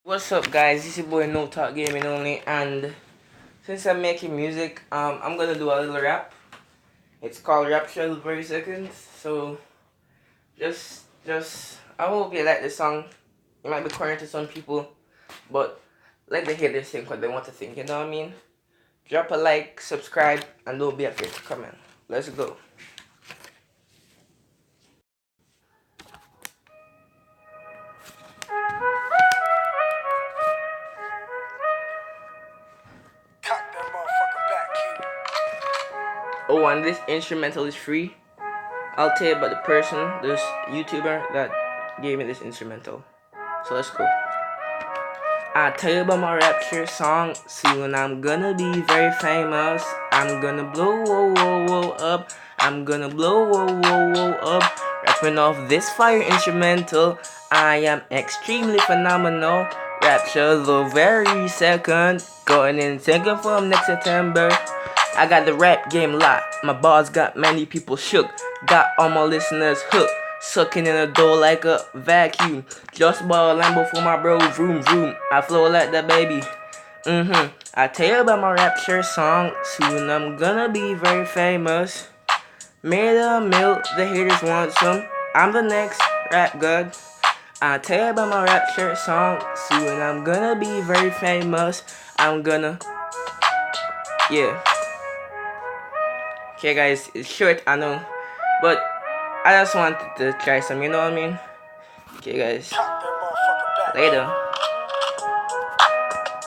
What's up, guys? This is your boy No Talk Gaming Only, and since I'm making music, I'm gonna do a little rap. It's called Rapture, 30 seconds. So I hope you like the song. It might be corny to some people, but let the haters think what they want to think. You know what I mean? Drop a like, subscribe, and don't be afraid to comment. Let's go. Oh, and this instrumental is free. I'll tell you about the person, this YouTuber that gave me this instrumental. So let's go. I tell you about my rapture song. Soon I'm gonna be very famous. I'm gonna blow, whoa, whoa, whoa up. I'm gonna blow, whoa, whoa, whoa up. Rapping off this fire instrumental. I am extremely phenomenal. Rapture the very second. Going in second from next September. I got the rap game locked. My bars got many people shook. Got all my listeners hooked. Sucking in the door like a vacuum. Just bought a Lambo for my bro. Vroom vroom. I flow like that baby. I tell you about my rapture song. Soon I'm gonna be very famous. Made a mill, the haters want some. I'm the next rap god. I tell you about my rapture song. Soon I'm gonna be very famous. I'm gonna, yeah. Okay, guys, it's short, I know, but I just wanted to try some. You know what I mean? Okay, guys. Later.